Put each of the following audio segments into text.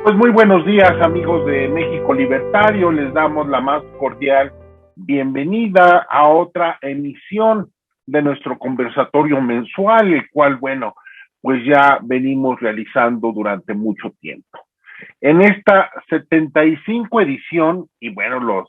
Pues muy buenos días, amigos de México Libertario. Les damos la más cordial bienvenida a otra emisión de nuestro conversatorio mensual, el cual, bueno, pues ya venimos realizando durante mucho tiempo. En esta 75 edición, y bueno, los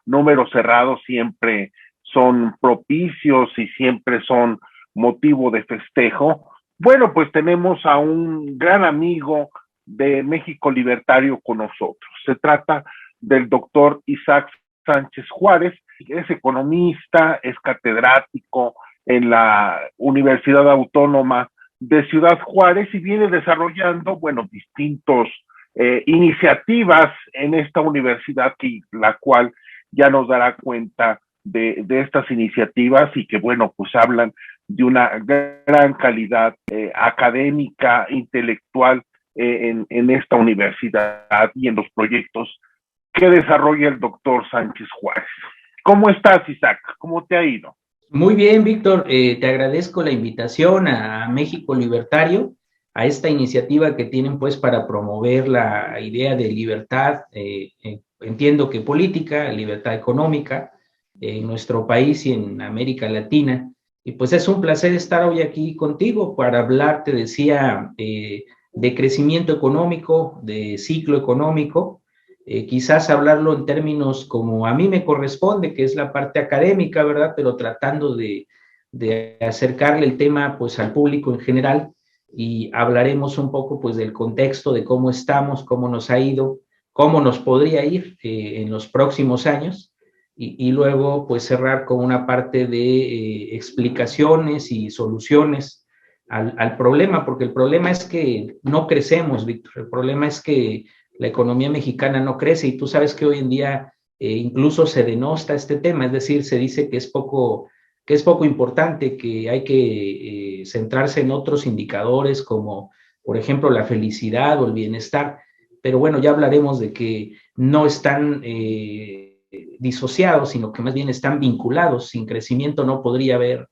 números cerrados siempre son propicios y siempre son motivo de festejo. Bueno, pues tenemos a un gran amigo de México Libertario con nosotros. Se trata del doctor Isaac Sánchez Juárez, es economista, es catedrático en la Universidad Autónoma de Ciudad Juárez y viene desarrollando, bueno, distintos iniciativas en esta universidad, la cual ya nos dará cuenta de estas iniciativas y que, bueno, pues hablan de una gran calidad académica, intelectual en esta universidad y en los proyectos que desarrolla el doctor Sánchez Juárez. ¿Cómo estás, Isaac? ¿Cómo te ha ido? Muy bien, Víctor, te agradezco la invitación a México Libertario, a esta iniciativa que tienen pues para promover la idea de libertad, entiendo que política, libertad económica en nuestro país y en América Latina. Y pues es un placer estar hoy aquí contigo para hablar, te decía, de crecimiento económico, de ciclo económico. Quizás hablarlo en términos como a mí me corresponde, que es la parte académica, ¿verdad? Pero tratando de acercarle el tema pues al público en general y hablaremos un poco pues del contexto de cómo estamos, cómo nos ha ido, cómo nos podría ir en los próximos años y luego pues cerrar con una parte de explicaciones y soluciones al problema, porque el problema es que no crecemos, Víctor, el problema es que la economía mexicana no crece y tú sabes que hoy en día incluso se denosta este tema, es decir, se dice que es poco importante, que hay que centrarse en otros indicadores como, por ejemplo, la felicidad o el bienestar, pero bueno, ya hablaremos de que no están disociados, sino que más bien están vinculados. Sin crecimiento no podría haber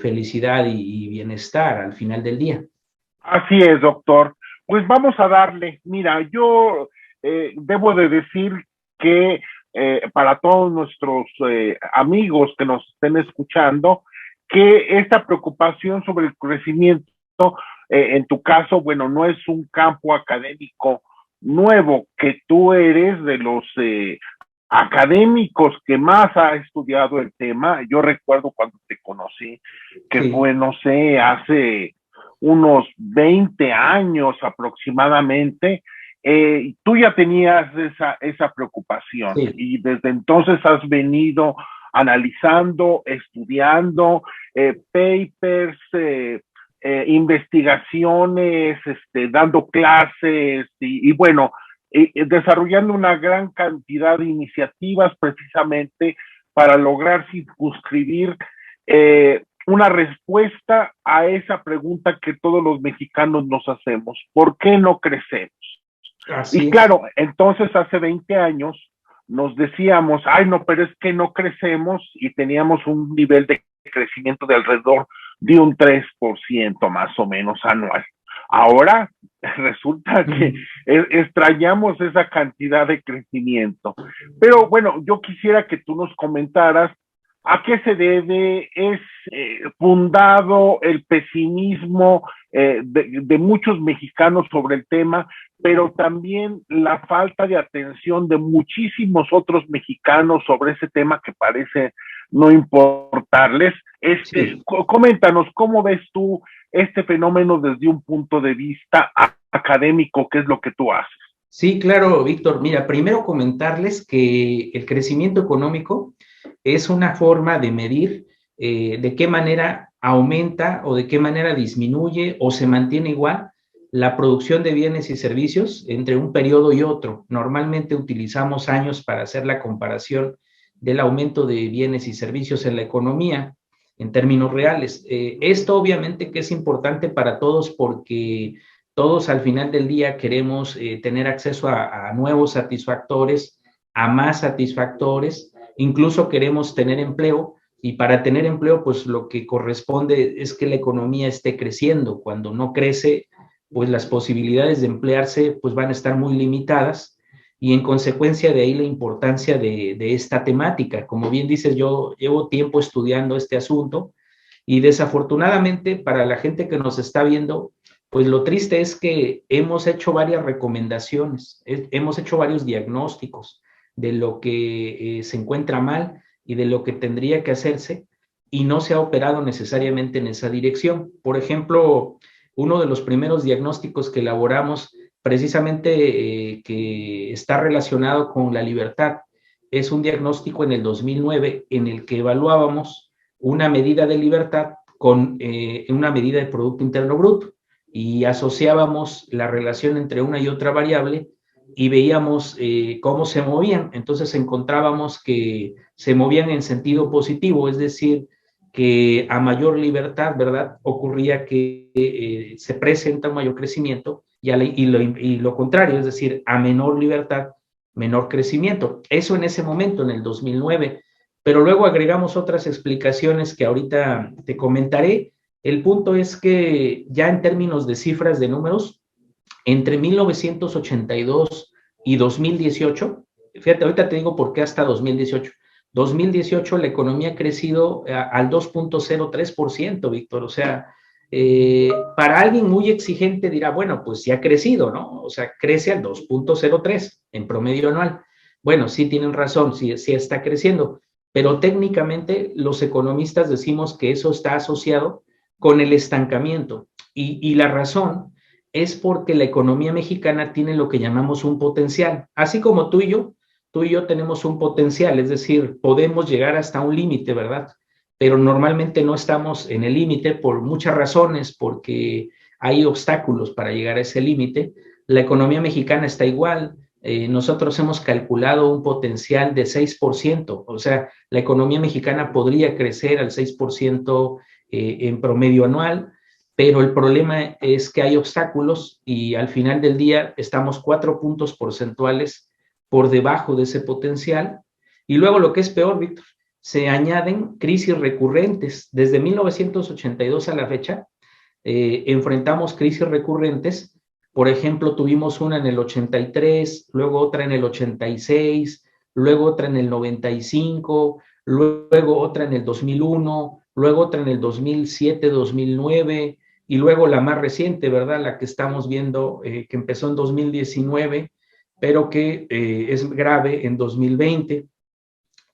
felicidad y bienestar al final del día. Así es, doctor. Pues vamos a darle. Mira, yo debo de decir que para todos nuestros amigos que nos estén escuchando, que esta preocupación sobre el crecimiento, en tu caso, bueno, no es un campo académico nuevo, que tú eres de los académicos que más ha estudiado el tema. Yo recuerdo cuando te conocí, que Sí, fue, no sé, hace unos 20 años aproximadamente, tú ya tenías esa preocupación sí. y desde entonces has venido analizando, estudiando papers, investigaciones, dando clases y bueno, desarrollando una gran cantidad de iniciativas precisamente para lograr circunscribir una respuesta a esa pregunta que todos los mexicanos nos hacemos. ¿Por qué no crecemos? Y Así es. claro, entonces hace 20 años nos decíamos, ay, no, pero es que no crecemos y teníamos un nivel de crecimiento de alrededor de un 3% más o menos anual. Ahora resulta que extrañamos esa cantidad de crecimiento. Pero bueno, yo quisiera que tú nos comentaras a qué se debe, es fundado el pesimismo de muchos mexicanos sobre el tema, pero también la falta de atención de muchísimos otros mexicanos sobre ese tema que parece no importarles. Sí. Coméntanos, ¿cómo ves tú este fenómeno desde un punto de vista académico? ¿Qué es lo que tú haces? Sí, claro, Víctor. Mira, primero comentarles que el crecimiento económico es una forma de medir de qué manera aumenta o de qué manera disminuye o se mantiene igual la producción de bienes y servicios entre un periodo y otro. Normalmente utilizamos años para hacer la comparación del aumento de bienes y servicios en la economía en términos reales. Esto obviamente que es importante para todos porque todos al final del día queremos tener acceso a nuevos satisfactores, a más satisfactores, incluso queremos tener empleo y para tener empleo pues lo que corresponde es que la economía esté creciendo. Cuando no crece pues las posibilidades de emplearse pues van a estar muy limitadas y en consecuencia de ahí la importancia de esta temática. Como bien dices, yo llevo tiempo estudiando este asunto y desafortunadamente para la gente que nos está viendo, pues lo triste es que hemos hecho varias recomendaciones, hemos hecho varios diagnósticos de lo que se encuentra mal y de lo que tendría que hacerse y no se ha operado necesariamente en esa dirección. Por ejemplo, uno de los primeros diagnósticos que elaboramos precisamente que está relacionado con la libertad es un diagnóstico en el 2009 en el que evaluábamos una medida de libertad con una medida de Producto Interno Bruto y asociábamos la relación entre una y otra variable y veíamos cómo se movían. Entonces encontrábamos que se movían en sentido positivo, es decir, que a mayor libertad, ¿verdad? Ocurría que se presenta un mayor crecimiento y lo contrario, es decir, a menor libertad, menor crecimiento. Eso en ese momento, en el 2009. Pero luego agregamos otras explicaciones que ahorita te comentaré. El punto es que ya en términos de cifras de números, entre 1982 y 2018, fíjate, ahorita te digo por qué hasta 2018. 2018 la economía ha crecido al 2.03%, Víctor. O sea, para alguien muy exigente dirá, bueno, pues sí ha crecido, ¿no? O sea, crece al 2.03 en promedio anual. Bueno, sí tienen razón, sí, sí está creciendo, pero técnicamente los economistas decimos que eso está asociado con el estancamiento. Y la razón es porque la economía mexicana tiene lo que llamamos un potencial. Así como tú y yo tenemos un potencial, es decir, podemos llegar hasta un límite, ¿verdad? Pero normalmente no estamos en el límite por muchas razones, porque hay obstáculos para llegar a ese límite. La economía mexicana está igual. Nosotros hemos calculado un potencial de 6%, o sea, la economía mexicana podría crecer al 6% en promedio anual, pero el problema es que hay obstáculos y al final del día estamos 4 puntos porcentuales por debajo de ese potencial. Y luego lo que es peor, Víctor, se añaden crisis recurrentes. Desde 1982 a la fecha, enfrentamos crisis recurrentes. Por ejemplo, tuvimos una en el 83, luego otra en el 86, luego otra en el 95, luego otra en el 2001, luego otra en el 2007, 2009, y luego la más reciente, ¿verdad? La que estamos viendo, que empezó en 2019, pero que es grave en 2020.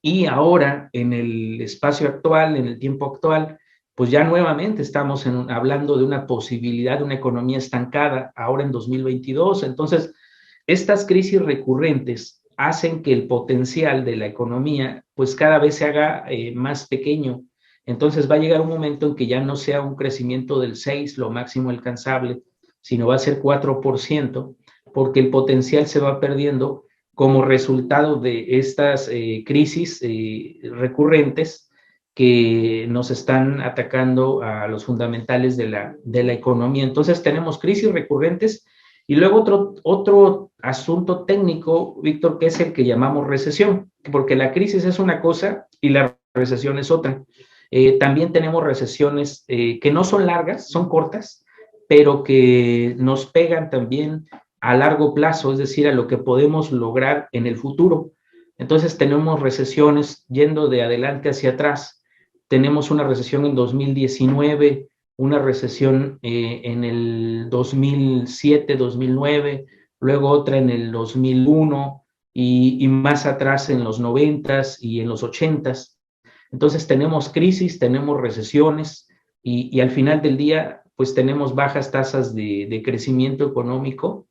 Y ahora, en el espacio actual, en el tiempo actual, pues ya nuevamente estamos hablando de una posibilidad de una economía estancada, ahora en 2022. Entonces, estas crisis recurrentes hacen que el potencial de la economía, pues cada vez se haga más pequeño. Entonces va a llegar un momento en que ya no sea un crecimiento del 6, lo máximo alcanzable, sino va a ser 4%, porque el potencial se va perdiendo como resultado de estas crisis recurrentes que nos están atacando a los fundamentales de la economía. Entonces tenemos crisis recurrentes y luego otro asunto técnico, Víctor, que es el que llamamos recesión, porque la crisis es una cosa y la recesión es otra. También tenemos recesiones que no son largas, son cortas, pero que nos pegan también a largo plazo, es decir, a lo que podemos lograr en el futuro. Entonces tenemos recesiones yendo de adelante hacia atrás. Tenemos una recesión en 2019, una recesión en el 2007, 2009, luego otra en el 2001 y más atrás en los 90s y en los 80s. Entonces tenemos crisis, tenemos recesiones y al final del día pues tenemos bajas tasas de crecimiento económico.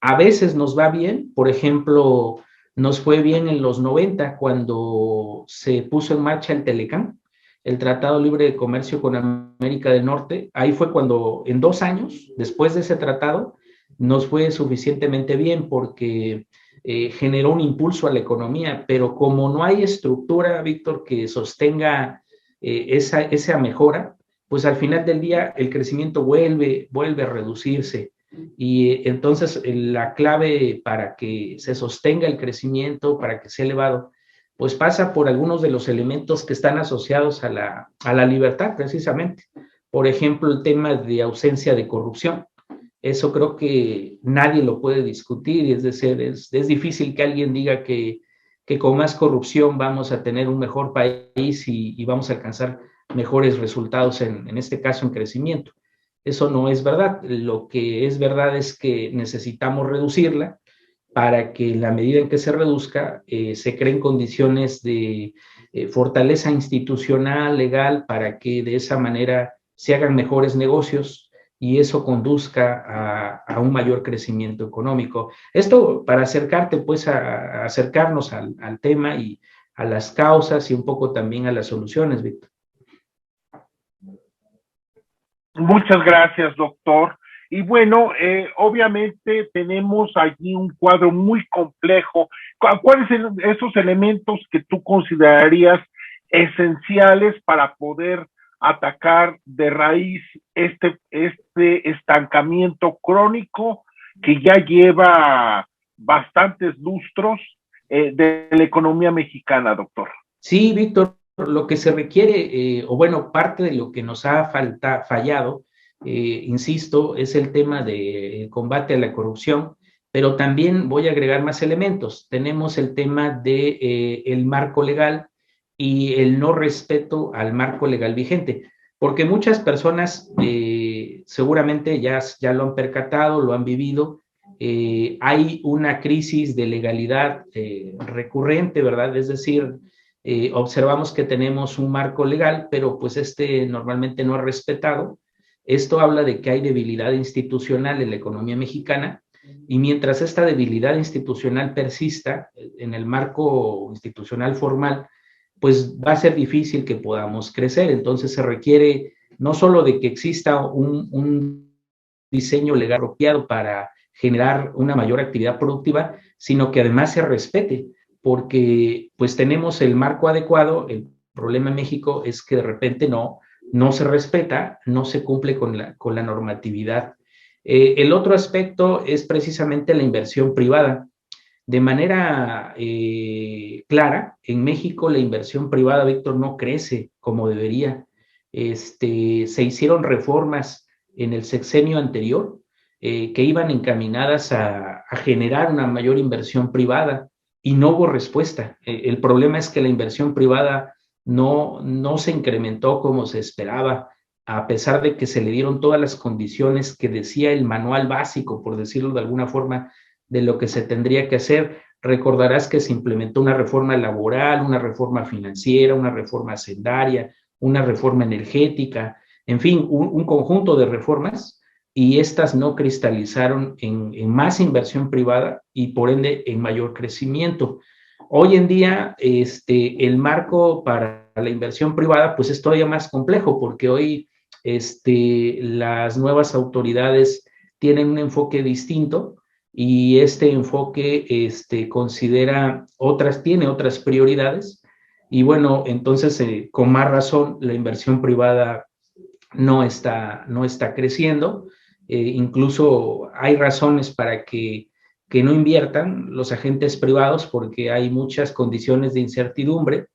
A veces nos va bien, por ejemplo, nos fue bien en los 90 cuando se puso en marcha el Telecán, el Tratado Libre de Comercio con América del Norte. Ahí fue cuando en 2 años, después de ese tratado, nos fue suficientemente bien porque generó un impulso a la economía, pero como no hay estructura, Víctor, que sostenga esa mejora, pues al final del día el crecimiento vuelve a reducirse. Y entonces la clave para que se sostenga el crecimiento, para que sea elevado, pues pasa por algunos de los elementos que están asociados a la libertad, precisamente. Por ejemplo, el tema de ausencia de corrupción. Eso creo que nadie lo puede discutir, es decir, es difícil que alguien diga que con más corrupción vamos a tener un mejor país y vamos a alcanzar mejores resultados, en este caso en crecimiento. Eso no es verdad. Lo que es verdad es que necesitamos reducirla para que en la medida en que se reduzca, se creen condiciones de fortaleza institucional, legal, para que de esa manera se hagan mejores negocios y eso conduzca a un mayor crecimiento económico. Esto para acercarte, pues, a acercarnos al tema y a las causas y un poco también a las soluciones, Víctor. Muchas gracias, doctor. Y bueno, obviamente tenemos allí un cuadro muy complejo. ¿Cuáles son esos elementos que tú considerarías esenciales para poder atacar de raíz este estancamiento crónico que ya lleva bastantes lustros de la economía mexicana, doctor? Sí, Víctor, lo que se requiere, o bueno, parte de lo que nos ha fallado, insisto, es el tema del combate a la corrupción, pero también voy a agregar más elementos. Tenemos el tema de, el marco legal y el no respeto al marco legal vigente, porque muchas personas seguramente ya lo han percatado, lo han vivido. Hay una crisis de legalidad recurrente, ¿verdad? Es decir, observamos que tenemos un marco legal, pero pues normalmente no es respetado. Esto habla de que hay debilidad institucional en la economía mexicana y mientras esta debilidad institucional persista en el marco institucional formal, pues va a ser difícil que podamos crecer. Entonces se requiere no solo de que exista un diseño legal apropiado para generar una mayor actividad productiva, sino que además se respete, porque pues tenemos el marco adecuado. El problema en México es que de repente no se respeta, no se cumple con la normatividad. El otro aspecto es precisamente la inversión privada. De manera clara, en México la inversión privada, Víctor, no crece como debería. Se hicieron reformas en el sexenio anterior que iban encaminadas a generar una mayor inversión privada y no hubo respuesta. El problema es que la inversión privada no se incrementó como se esperaba, a pesar de que se le dieron todas las condiciones que decía el manual básico, por decirlo de alguna forma, de lo que se tendría que hacer. Recordarás que se implementó una reforma laboral, una reforma financiera, una reforma hacendaria, una reforma energética, en fin, un conjunto de reformas, y estas no cristalizaron en más inversión privada y por ende en mayor crecimiento. Hoy en día, el marco para la inversión privada pues es todavía más complejo porque hoy las nuevas autoridades tienen un enfoque distinto y este enfoque tiene otras prioridades y bueno, entonces con más razón la inversión privada no está creciendo. Incluso hay razones para que no inviertan los agentes privados porque hay muchas condiciones de incertidumbre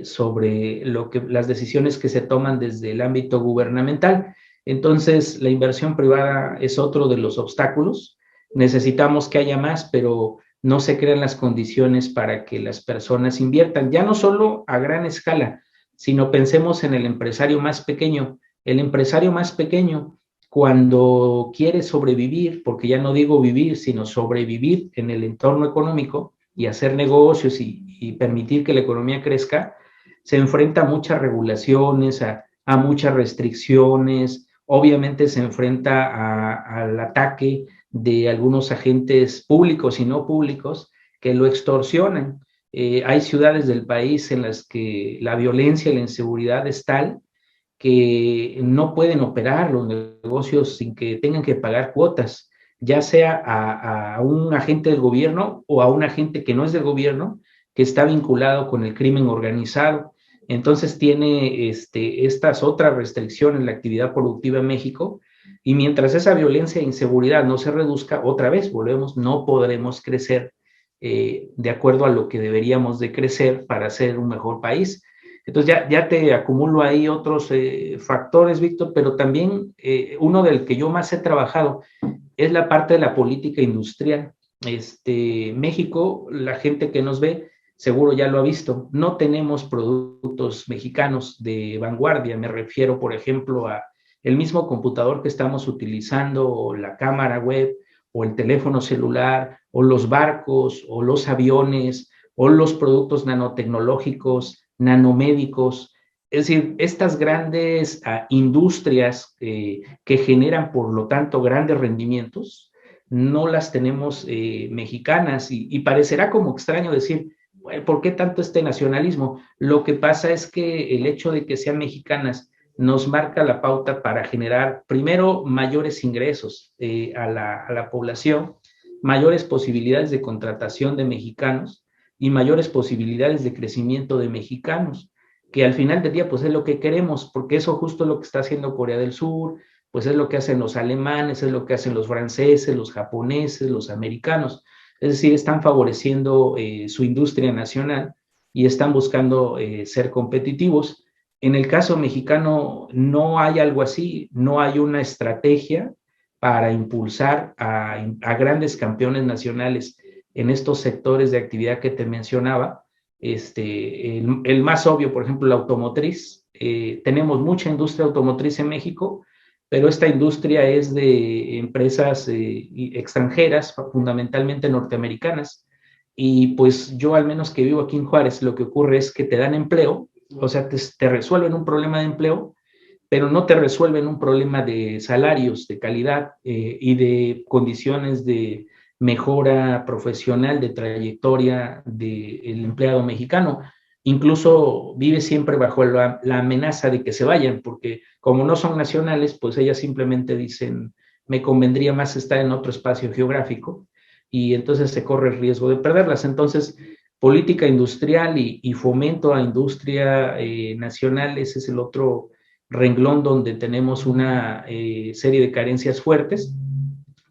sobre las decisiones que se toman desde el ámbito gubernamental. Entonces, la inversión privada es otro de los obstáculos. Necesitamos que haya más, pero no se crean las condiciones para que las personas inviertan, ya no solo a gran escala, sino pensemos en el empresario más pequeño. El empresario más pequeño, cuando quiere sobrevivir, porque ya no digo vivir, sino sobrevivir en el entorno económico y hacer negocios y permitir que la economía crezca, se enfrenta a muchas regulaciones, a muchas restricciones, obviamente se enfrenta al ataque de algunos agentes públicos y no públicos que lo extorsionan. Hay ciudades del país en las que la violencia y la inseguridad es tal que no pueden operar los negocios sin que tengan que pagar cuotas, ya sea a un agente del gobierno o a un agente que no es del gobierno, que está vinculado con el crimen organizado. Entonces tiene estas otras restricciones en la actividad productiva en México y mientras esa violencia e inseguridad no se reduzca, otra vez volvemos, no podremos crecer de acuerdo a lo que deberíamos de crecer para ser un mejor país. Entonces ya te acumulo ahí otros factores, Víctor, pero también uno del que yo más he trabajado es la parte de la política industrial. México, la gente que nos ve, seguro ya lo ha visto, no tenemos productos mexicanos de vanguardia. Me refiero, por ejemplo, a el mismo computador que estamos utilizando, o la cámara web, o el teléfono celular, o los barcos, o los aviones, o los productos nanotecnológicos, nanomédicos. Es decir, estas grandes industrias que generan, por lo tanto, grandes rendimientos, no las tenemos mexicanas y parecerá como extraño decir, bueno, ¿por qué tanto este nacionalismo? Lo que pasa es que el hecho de que sean mexicanas nos marca la pauta para generar, primero, mayores ingresos a la población, mayores posibilidades de contratación de mexicanos y mayores posibilidades de crecimiento de mexicanos, que al final del día pues es lo que queremos, porque eso justo es lo que está haciendo Corea del Sur, pues es lo que hacen los alemanes, es lo que hacen los franceses, los japoneses, los americanos. Es decir, están favoreciendo su industria nacional y están buscando ser competitivos. En el caso mexicano no hay algo así, no hay una estrategia para impulsar a grandes campeones nacionales en estos sectores de actividad que te mencionaba. El más obvio, por ejemplo, la automotriz. Tenemos mucha industria automotriz en México, pero esta industria es de empresas extranjeras, fundamentalmente norteamericanas. Y pues yo, al menos que vivo aquí en Juárez, lo que ocurre es que te dan empleo, o sea, te resuelven un problema de empleo, pero no te resuelven un problema de salarios, de calidad y de condiciones de mejora profesional, de trayectoria del empleado mexicano. Incluso vive siempre bajo la amenaza de que se vayan, porque como no son nacionales, pues ellas simplemente dicen, me convendría más estar en otro espacio geográfico, y entonces se corre el riesgo de perderlas. Entonces, política industrial y fomento a industria nacional, ese es el otro renglón donde tenemos una serie de carencias fuertes,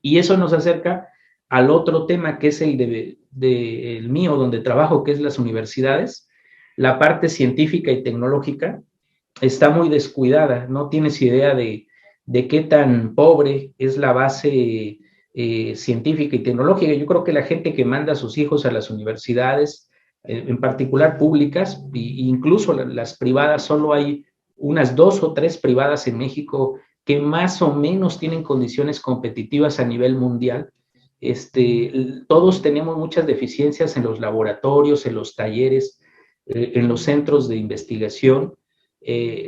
y eso nos acerca al otro tema que es el mío, donde trabajo, que es las universidades. La parte científica y tecnológica está muy descuidada, no tienes idea de qué tan pobre es la base científica y tecnológica. Yo creo que la gente que manda a sus hijos a las universidades, en particular públicas, e incluso las privadas, solo hay unas 2 o 3 privadas en México que más o menos tienen condiciones competitivas a nivel mundial. Todos tenemos muchas deficiencias en los laboratorios, en los talleres, en los centros de investigación.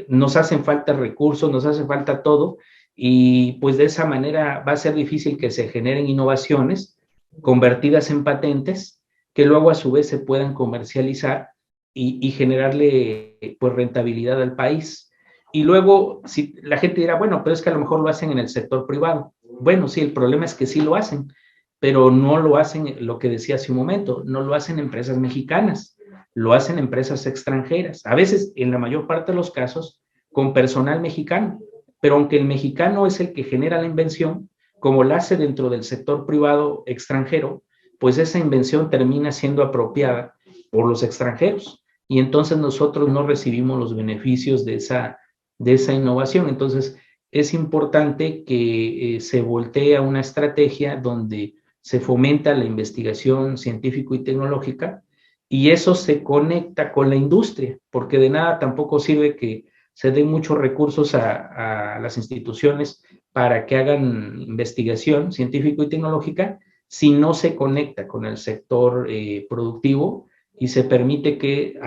Nos hacen falta recursos, nos hace falta todo, y pues de esa manera va a ser difícil que se generen innovaciones convertidas en patentes que luego a su vez se puedan comercializar y generarle pues rentabilidad al país. Y luego, si la gente dirá, bueno, pero es que a lo mejor lo hacen en el sector privado. Bueno, sí, el problema es que sí lo hacen, pero no lo hacen, lo que decía hace un momento, no lo hacen empresas mexicanas, lo hacen empresas extranjeras, a veces, en la mayor parte de los casos, con personal mexicano, pero aunque el mexicano es el que genera la invención, como la hace dentro del sector privado extranjero, pues esa invención termina siendo apropiada por los extranjeros, y entonces nosotros no recibimos los beneficios de esa innovación. Entonces, es importante que se voltee a una estrategia donde se fomenta la investigación científico y tecnológica, y eso se conecta con la industria, porque de nada tampoco sirve que se den muchos recursos a las instituciones para que hagan investigación científico y tecnológica si no se conecta con el sector productivo y se permite que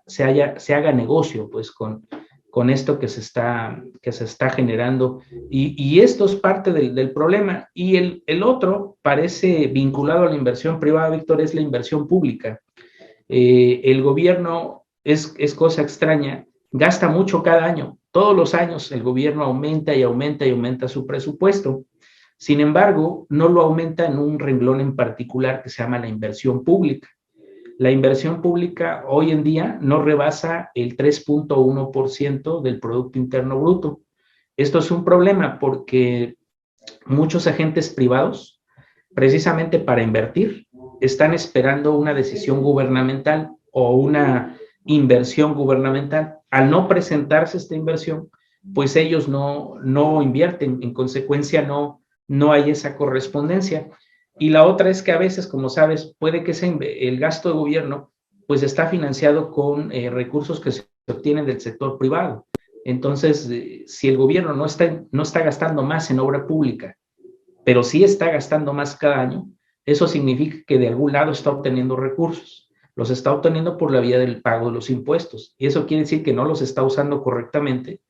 se haga negocio pues con esto que se está generando. Y esto es parte del problema. Y el otro parece vinculado a la inversión privada, Víctor, es la inversión pública. El gobierno es cosa extraña, gasta mucho cada año. Todos los años el gobierno aumenta y aumenta y aumenta su presupuesto. Sin embargo, no lo aumenta en un renglón en particular que se llama la inversión pública. La inversión pública hoy en día no rebasa el 3.1% del Producto Interno Bruto. Esto es un problema porque muchos agentes privados, precisamente para invertir, están esperando una decisión gubernamental o una inversión gubernamental. Al no presentarse esta inversión, pues ellos no invierten, en consecuencia no hay esa correspondencia. Y la otra es que a veces, como sabes, puede que el gasto de gobierno pues está financiado con recursos que se obtienen del sector privado. Entonces, si el gobierno no está gastando más en obra pública, pero sí está gastando más cada año, eso significa que de algún lado está obteniendo recursos. Los está obteniendo por la vía del pago de los impuestos. Y eso quiere decir que no los está usando correctamente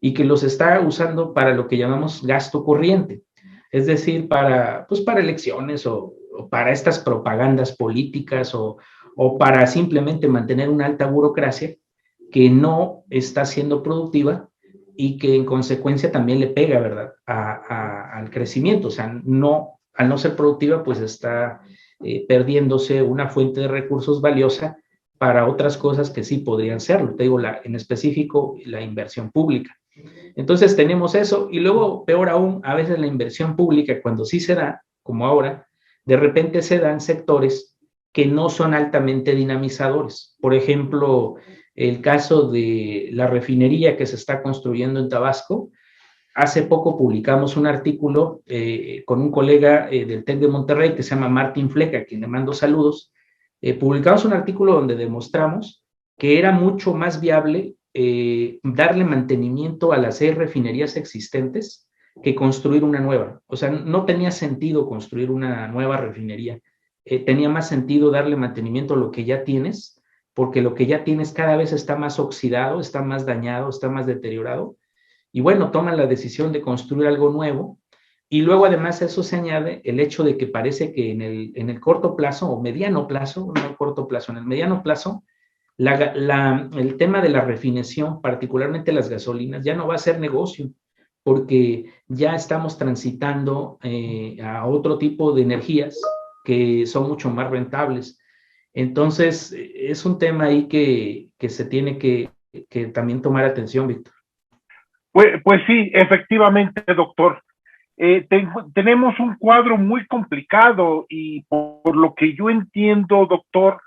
y que los está usando para lo que llamamos gasto corriente. Es decir, para elecciones o para estas propagandas políticas o para simplemente mantener una alta burocracia que no está siendo productiva y que en consecuencia también le pega, ¿verdad?, al crecimiento. O sea, al no ser productiva, pues está perdiéndose una fuente de recursos valiosa para otras cosas que sí podrían serlo. Te digo, en específico, la inversión pública. Entonces tenemos eso y luego, peor aún, a veces la inversión pública, cuando sí se da, como ahora, de repente se dan sectores que no son altamente dinamizadores. Por ejemplo, el caso de la refinería que se está construyendo en Tabasco. Hace poco publicamos un artículo con un colega del TEC de Monterrey que se llama Martín Fleca, a quien le mando saludos. Publicamos un artículo donde demostramos que era mucho más viable darle mantenimiento a las 6 refinerías existentes que construir una nueva. O sea, no tenía sentido construir una nueva refinería. Tenía más sentido darle mantenimiento a lo que ya tienes, porque lo que ya tienes cada vez está más oxidado, está más dañado, está más deteriorado. Y bueno, toman la decisión de construir algo nuevo. Y luego además a eso se añade el hecho de que parece que en el corto plazo o mediano plazo, no corto plazo, en el mediano plazo, el tema de la refinación, particularmente las gasolinas, ya no va a ser negocio, porque ya estamos transitando a otro tipo de energías que son mucho más rentables. Entonces, es un tema ahí que se tiene que también tomar atención, Víctor. Pues sí, efectivamente, doctor. Tenemos un cuadro muy complicado y por lo que yo entiendo, doctor,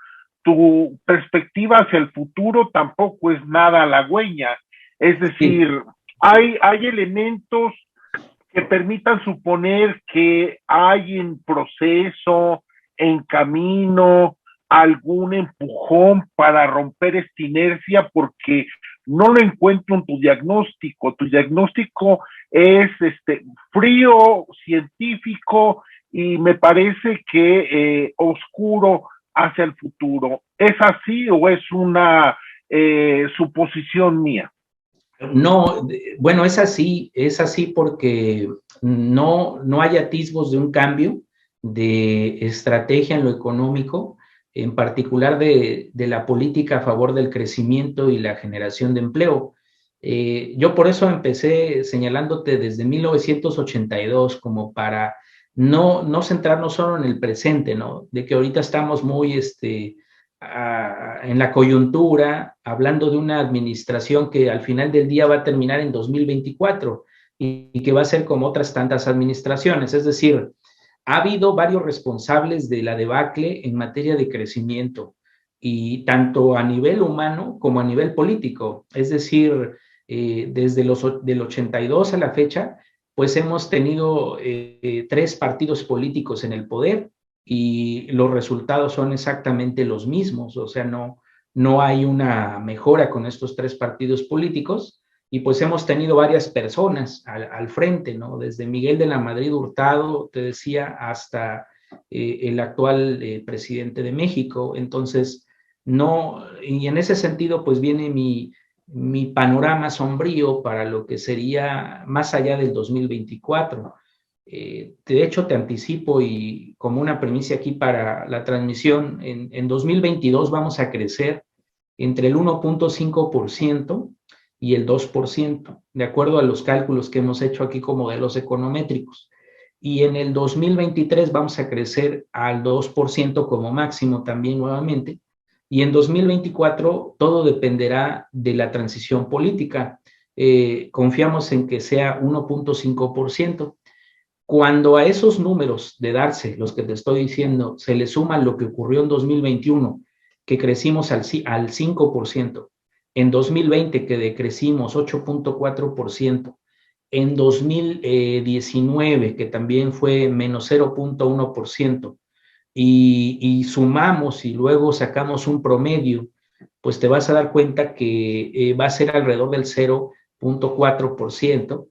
tu perspectiva hacia el futuro tampoco es nada halagüeña. Es decir, sí, hay elementos que permitan suponer que hay en proceso, en camino, algún empujón para romper esta inercia, porque no lo encuentro en tu diagnóstico. Tu diagnóstico es frío, científico y me parece que oscuro hacia el futuro. ¿Es así o es una suposición mía? No, bueno, es así porque no hay atisbos de un cambio de estrategia en lo económico, en particular de la política a favor del crecimiento y la generación de empleo. Yo por eso empecé señalándote desde 1982 como para no centrarnos solo en el presente, ¿no? De que ahorita estamos muy en la coyuntura, hablando de una administración que al final del día va a terminar en 2024 y que va a ser como otras tantas administraciones. Es decir, ha habido varios responsables de la debacle en materia de crecimiento, y tanto a nivel humano como a nivel político. Es decir, desde del 82 a la fecha, pues hemos tenido 3 partidos políticos en el poder y los resultados son exactamente los mismos. O sea, no hay una mejora con estos 3 partidos políticos. Y pues hemos tenido varias personas al frente, ¿no? Desde Miguel de la Madrid Hurtado, te decía, hasta el actual presidente de México. Entonces, y en ese sentido, pues viene mi panorama sombrío para lo que sería más allá del 2024. De hecho, te anticipo y como una primicia aquí para la transmisión, en 2022 vamos a crecer entre el 1.5% y el 2%, de acuerdo a los cálculos que hemos hecho aquí con modelos econométricos. Y en el 2023 vamos a crecer al 2% como máximo también nuevamente. Y en 2024 todo dependerá de la transición política. Confiamos en que sea 1.5%. Cuando a esos números de darse, los que te estoy diciendo, se le suman lo que ocurrió en 2021 que crecimos al 5%, en 2020 que decrecimos 8.4%, en 2019 que también fue menos 0.1%, y sumamos y luego sacamos un promedio, pues te vas a dar cuenta que va a ser alrededor del 0.4%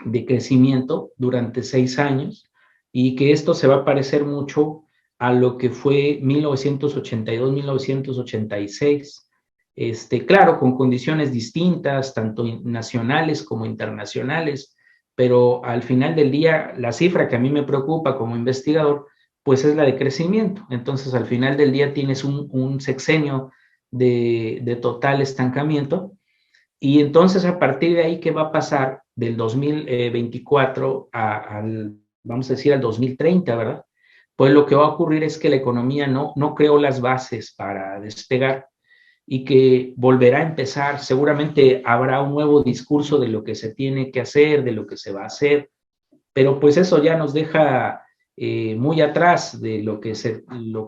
de crecimiento durante 6 años, y que esto se va a parecer mucho a lo que fue 1982-1986. Claro, con condiciones distintas, tanto nacionales como internacionales, pero al final del día, la cifra que a mí me preocupa como investigador, pues es la de crecimiento. Entonces, al final del día tienes un sexenio de total estancamiento, y entonces a partir de ahí, ¿qué va a pasar del 2024 vamos a decir, al 2030, ¿verdad? Pues lo que va a ocurrir es que la economía no creó las bases para despegar, y que volverá a empezar. Seguramente habrá un nuevo discurso de lo que se tiene que hacer, de lo que se va a hacer, pero pues eso ya nos deja muy atrás de lo que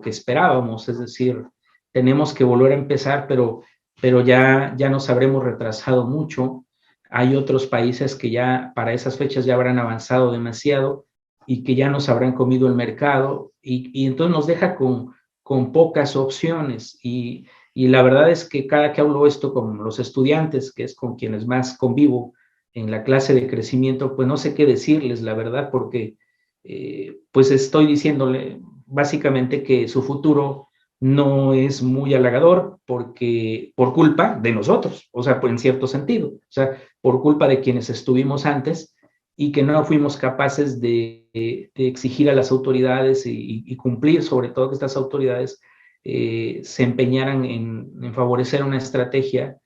esperábamos. Es decir, tenemos que volver a empezar, pero ya nos habremos retrasado mucho. Hay otros países que ya para esas fechas ya habrán avanzado demasiado y que ya nos habrán comido el mercado, y entonces nos deja con pocas opciones. Y la verdad es que cada que hablo esto con los estudiantes, que es con quienes más convivo en la clase de crecimiento, pues no sé qué decirles, la verdad, porque pues estoy diciéndole básicamente que su futuro no es muy halagador, porque por culpa de nosotros, o sea, pues en cierto sentido, o sea, por culpa de quienes estuvimos antes y que no fuimos capaces de exigir a las autoridades y cumplir, sobre todo que estas autoridades se empeñaran en favorecer una estrategia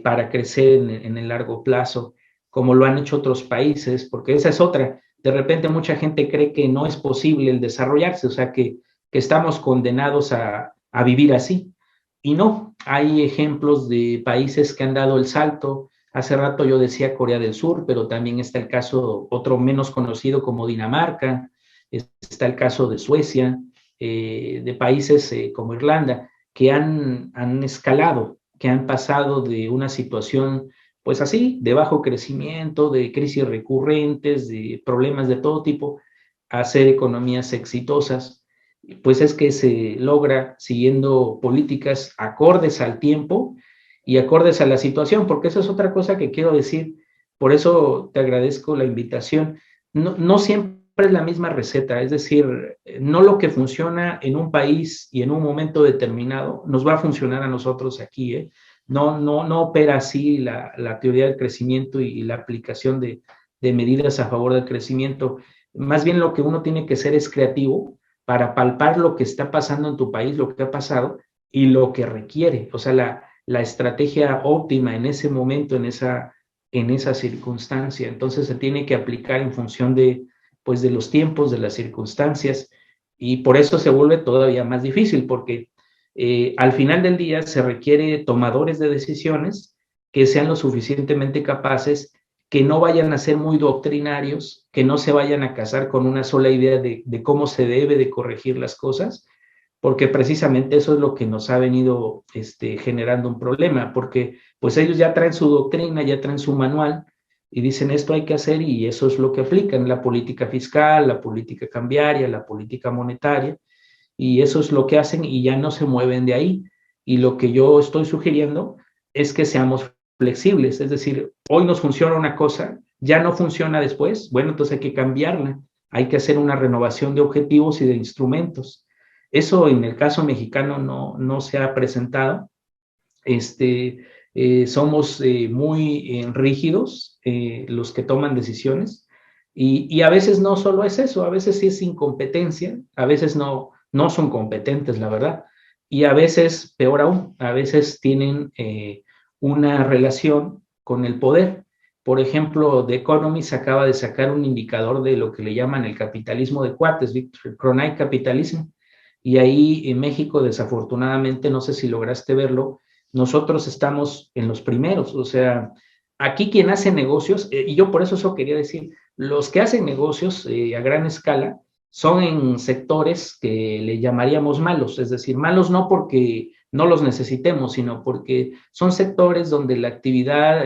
para crecer en el largo plazo, como lo han hecho otros países, porque esa es otra. De repente mucha gente cree que no es posible el desarrollarse, o sea, que estamos condenados a vivir así. Y no, hay ejemplos de países que han dado el salto. Hace rato yo decía Corea del Sur, pero también está el caso, otro menos conocido, como Dinamarca, está el caso de Suecia, de países como Irlanda, que han escalado, que han pasado de una situación pues así, de bajo crecimiento, de crisis recurrentes, de problemas de todo tipo, a ser economías exitosas. Pues es que se logra siguiendo políticas acordes al tiempo y acordes a la situación, porque eso es otra cosa que quiero decir. Por eso te agradezco la invitación. No siempre es la misma receta, es decir, no lo que funciona en un país y en un momento determinado nos va a funcionar a nosotros aquí, ¿eh? No opera así la teoría del crecimiento y la aplicación de medidas a favor del crecimiento. Más bien lo que uno tiene que ser es creativo para palpar lo que está pasando en tu país, lo que ha pasado y lo que requiere, o sea, la estrategia óptima en ese momento, en esa circunstancia. Entonces se tiene que aplicar en función pues, de los tiempos, de las circunstancias, y por eso se vuelve todavía más difícil, porque al final del día se requiere tomadores de decisiones que sean lo suficientemente capaces, que no vayan a ser muy doctrinarios, que no se vayan a casar con una sola idea de cómo se debe de corregir las cosas, porque precisamente eso es lo que nos ha venido generando un problema, porque pues ellos ya traen su doctrina, ya traen su manual, y dicen esto hay que hacer, y eso es lo que aplican: la política fiscal, la política cambiaria, la política monetaria, y eso es lo que hacen y ya no se mueven de ahí. Y lo que yo estoy sugiriendo es que seamos flexibles, es decir, hoy nos funciona una cosa, ya no funciona después, bueno, entonces hay que cambiarla, hay que hacer una renovación de objetivos y de instrumentos. Eso en el caso mexicano no se ha presentado. Somos muy rígidos los que toman decisiones, y a veces no solo es eso, a veces sí es incompetencia, a veces no son competentes, la verdad, y a veces, peor aún, a veces tienen una relación con el poder. Por ejemplo, The Economist acaba de sacar un indicador de lo que le llaman el capitalismo de cuates, Cronite Capitalism, y ahí en México, desafortunadamente, no sé si lograste verlo, nosotros estamos en los primeros. O sea, aquí quien hace negocios, y yo por eso quería decir, los que hacen negocios a gran escala son en sectores que le llamaríamos malos, es decir, malos no porque no los necesitemos, sino porque son sectores donde la actividad,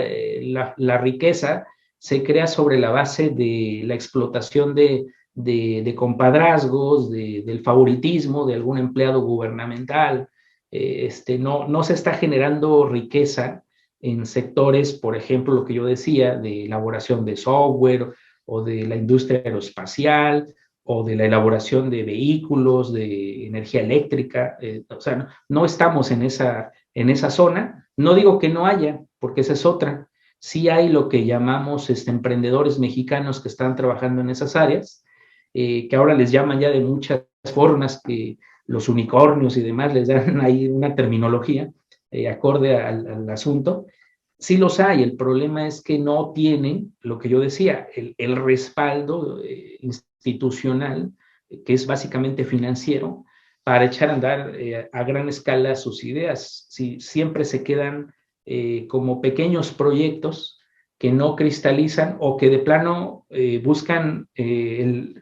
la riqueza se crea sobre la base de la explotación de compadrazgos, del favoritismo de algún empleado gubernamental. No se está generando riqueza en sectores, por ejemplo, lo que yo decía, de elaboración de software o de la industria aeroespacial o de la elaboración de vehículos, de energía eléctrica. O sea, no estamos en esa zona. No digo que no haya, porque esa es otra. Sí hay lo que llamamos emprendedores mexicanos que están trabajando en esas áreas, que ahora les llaman ya de muchas formas, que los unicornios y demás les dan ahí una terminología acorde al asunto. Sí los hay, el problema es que no tienen, lo que yo decía, el respaldo institucional, que es básicamente financiero, para echar a andar a gran escala sus ideas. Si siempre se quedan como pequeños proyectos que no cristalizan o que de plano buscan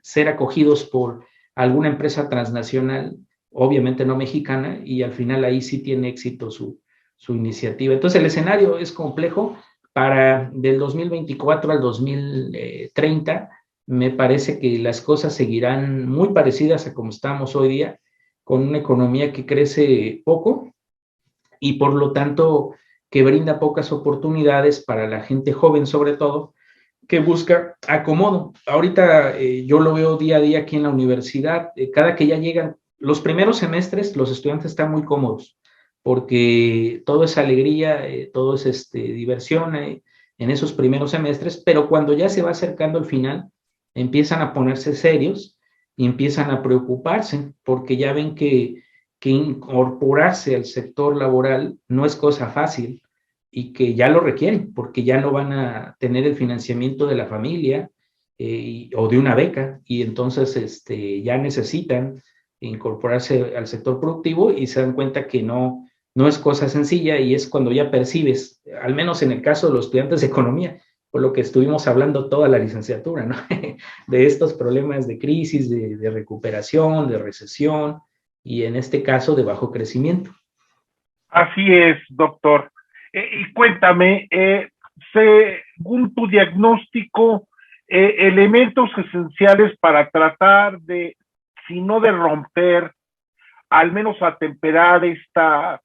ser acogidos por alguna empresa transnacional, obviamente no mexicana, y al final ahí sí tiene éxito su iniciativa. Entonces el escenario es complejo. Para del 2024 al 2030, me parece que las cosas seguirán muy parecidas a como estamos hoy día, con una economía que crece poco y por lo tanto que brinda pocas oportunidades para la gente joven sobre todo, que busca acomodo. Ahorita yo lo veo día a día aquí en la universidad, cada que ya llegan los primeros semestres, los estudiantes están muy cómodos, porque todo es alegría, todo es diversión en esos primeros semestres, pero cuando ya se va acercando el final, empiezan a ponerse serios y empiezan a preocuparse, porque ya ven que incorporarse al sector laboral no es cosa fácil y que ya lo requieren, porque ya no van a tener el financiamiento de la familia o de una beca, y entonces ya necesitan incorporarse al sector productivo y se dan cuenta que no es cosa sencilla, y es cuando ya percibes, al menos en el caso de los estudiantes de economía, por lo que estuvimos hablando toda la licenciatura, ¿no? De estos problemas de crisis, de recuperación, de recesión y en este caso de bajo crecimiento. Así es, doctor. Y cuéntame, según tu diagnóstico, elementos esenciales para tratar de, si no de romper, al menos atemperar esta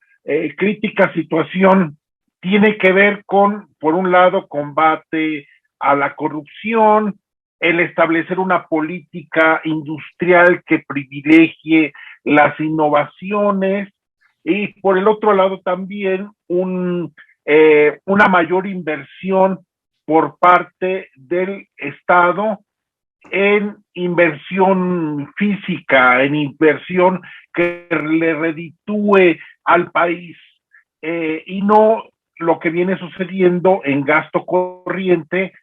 crítica situación, tiene que ver con, por un lado, combate a la corrupción, el establecer una política industrial que privilegie las innovaciones, y por el otro lado también una mayor inversión por parte del Estado en inversión física, en inversión que le reditúe al país, y no lo que viene sucediendo en gasto corriente,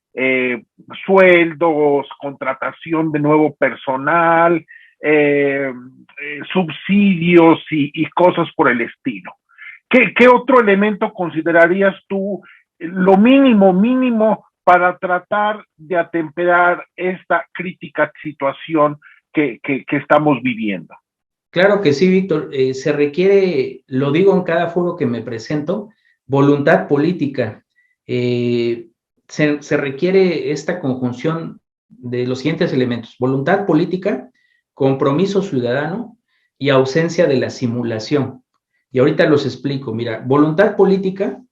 sueldos, contratación de nuevo personal, subsidios y cosas por el estilo. ¿Qué otro elemento considerarías tú lo mínimo para tratar de atemperar esta crítica situación que estamos viviendo? Claro que sí, Víctor. Se requiere, lo digo en cada foro que me presento, voluntad política. Se requiere esta conjunción de los siguientes elementos: voluntad política, compromiso ciudadano y ausencia de la simulación. Y ahorita los explico. Mira, voluntad política,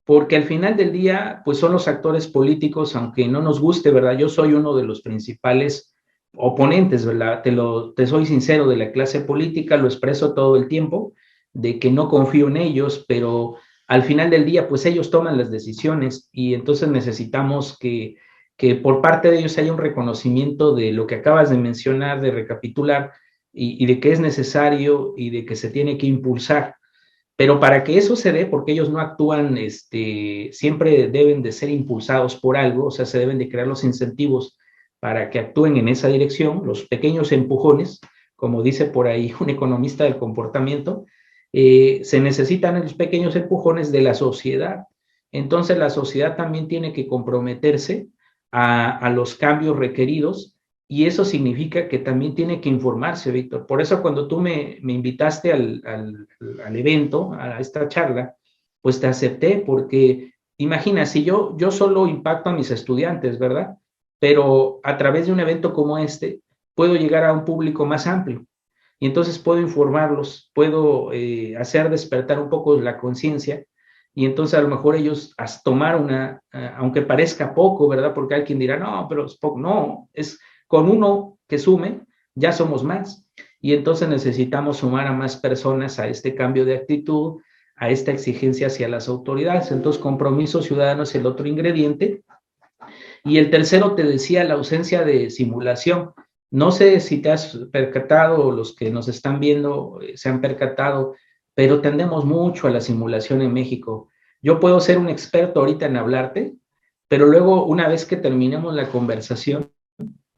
porque al final del día, pues son los actores políticos, aunque no nos guste, ¿verdad? Yo soy uno de los principales oponentes, ¿verdad? Te soy sincero, de la clase política, lo expreso todo el tiempo, de que no confío en ellos, pero al final del día, pues ellos toman las decisiones, y entonces necesitamos que por parte de ellos haya un reconocimiento de lo que acabas de mencionar, de recapitular, y de que es necesario y de que se tiene que impulsar. Pero para que eso se dé, porque ellos no actúan, siempre deben de ser impulsados por algo, o sea, se deben de crear los incentivos para que actúen en esa dirección, los pequeños empujones, como dice por ahí un economista del comportamiento. Se necesitan los pequeños empujones de la sociedad. Entonces la sociedad también tiene que comprometerse a los cambios requeridos, y eso significa que también tiene que informarse, Víctor. Por eso cuando tú me invitaste al evento, a esta charla, pues te acepté, porque imagina, si yo solo impacto a mis estudiantes, ¿verdad? Pero a través de un evento como este, puedo llegar a un público más amplio. Y entonces puedo informarlos, puedo hacer despertar un poco la conciencia, y entonces a lo mejor ellos tomar una, aunque parezca poco, ¿verdad? Porque hay quien dirá, no, pero es poco. No, es con uno que sume, ya somos más. Y entonces necesitamos sumar a más personas a este cambio de actitud, a esta exigencia hacia las autoridades. Entonces, compromiso ciudadano es el otro ingrediente. Y el tercero, te decía, la ausencia de simulación. No sé si te has percatado o los que nos están viendo se han percatado, pero tendemos mucho a la simulación en México. Yo puedo ser un experto ahorita en hablarte, pero luego, una vez que terminemos la conversación,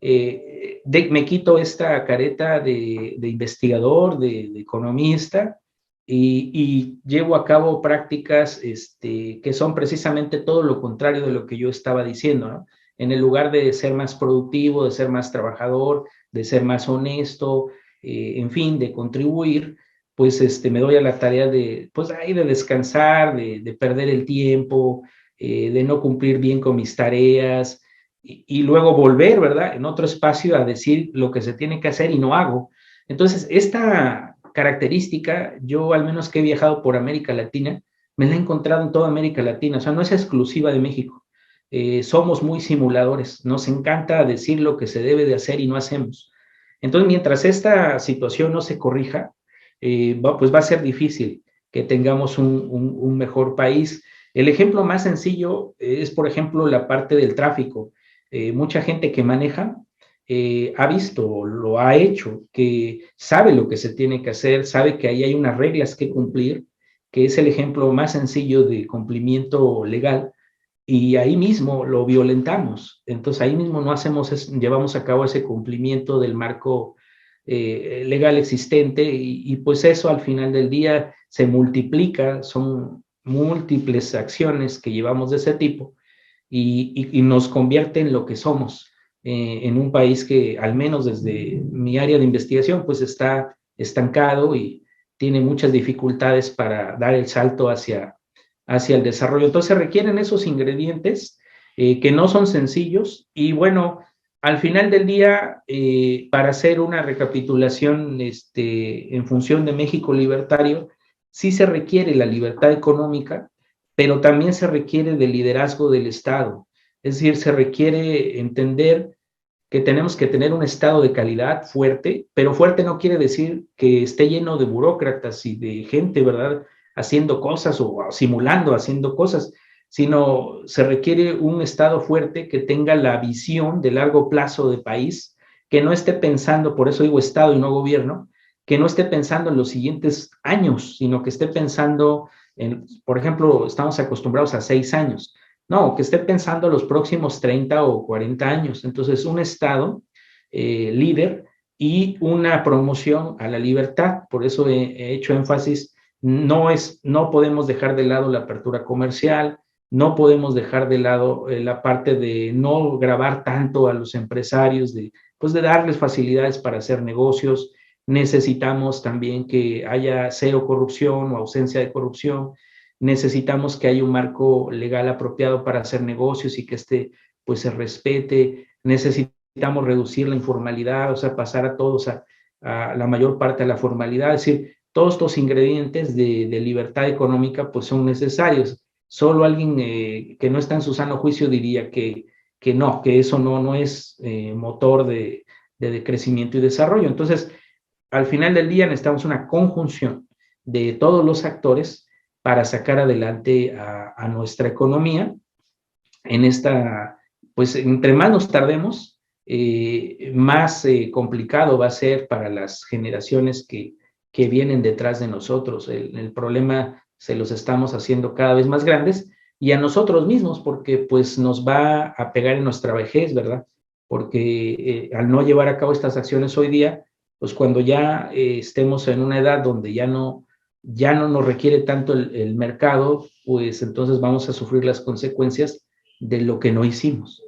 me quito esta careta de investigador, de economista, y llevo a cabo prácticas que son precisamente todo lo contrario de lo que yo estaba diciendo, ¿no? En el lugar de ser más productivo, de ser más trabajador, de ser más honesto, en fin, de contribuir, pues me doy a la tarea de, pues ahí de descansar, de perder el tiempo, de no cumplir bien con mis tareas, y luego volver, ¿verdad? En otro espacio a decir lo que se tiene que hacer y no hago. Entonces, esta característica, yo al menos que he viajado por América Latina, me la he encontrado en toda América Latina, o sea, no es exclusiva de México. Somos muy simuladores, nos encanta decir lo que se debe de hacer y no hacemos. Entonces, mientras esta situación no se corrija, pues va a ser difícil que tengamos un mejor país. El ejemplo más sencillo es, por ejemplo, la parte del tráfico. Mucha gente que maneja ha visto, lo ha hecho, que sabe lo que se tiene que hacer, sabe que ahí hay unas reglas que cumplir, que es el ejemplo más sencillo de cumplimiento legal, y ahí mismo lo violentamos. Entonces ahí mismo no hacemos, llevamos a cabo ese cumplimiento del marco legal existente, y pues eso al final del día se multiplica, son múltiples acciones que llevamos de ese tipo, y nos convierte en lo que somos, en un país que, al menos desde mi área de investigación, pues está estancado y tiene muchas dificultades para dar el salto hacia el desarrollo. Entonces requieren esos ingredientes que no son sencillos, y bueno, al final del día, para hacer una recapitulación en función de México libertario, sí se requiere la libertad económica, pero también se requiere del liderazgo del Estado. Es decir, se requiere entender que tenemos que tener un Estado de calidad fuerte, pero fuerte no quiere decir que esté lleno de burócratas y de gente, ¿verdad?, haciendo cosas o simulando haciendo cosas, sino se requiere un Estado fuerte que tenga la visión de largo plazo de país, que no esté pensando, por eso digo Estado y no gobierno, que no esté pensando en los siguientes años, sino que esté pensando por ejemplo, estamos acostumbrados a 6 años. No, que esté pensando los próximos 30 o 40 años. Entonces, un Estado líder y una promoción a la libertad. Por eso he hecho énfasis, no podemos dejar de lado la apertura comercial, no podemos dejar de lado la parte de no gravar tanto a los empresarios, pues de darles facilidades para hacer negocios. Necesitamos también que haya cero corrupción o ausencia de corrupción. Necesitamos que haya un marco legal apropiado para hacer negocios y que pues se respete. Necesitamos reducir la informalidad, o sea, pasar a todos a la mayor parte a la formalidad. Es decir, todos estos ingredientes de libertad económica pues son necesarios. Solo alguien que no está en su sano juicio diría que no, que eso no es motor de crecimiento y desarrollo. Entonces, al final del día necesitamos una conjunción de todos los actores para sacar adelante a nuestra economía en esta, pues entre más nos tardemos, más complicado va a ser para las generaciones que vienen detrás de nosotros. El problema se los estamos haciendo cada vez más grandes, y a nosotros mismos, porque pues nos va a pegar en nuestra vejez, ¿verdad? Porque al no llevar a cabo estas acciones hoy día, pues cuando ya estemos en una edad donde ya no nos requiere tanto el mercado, pues entonces vamos a sufrir las consecuencias de lo que no hicimos.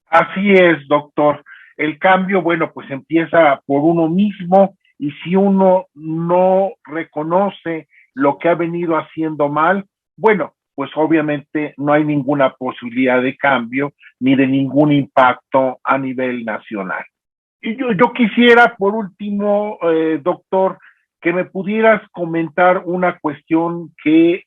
Así es, doctor. El cambio, bueno, pues empieza por uno mismo, y si uno no reconoce lo que ha venido haciendo mal, bueno, pues obviamente no hay ninguna posibilidad de cambio ni de ningún impacto a nivel nacional. Y yo quisiera, por último, doctor, que me pudieras comentar una cuestión que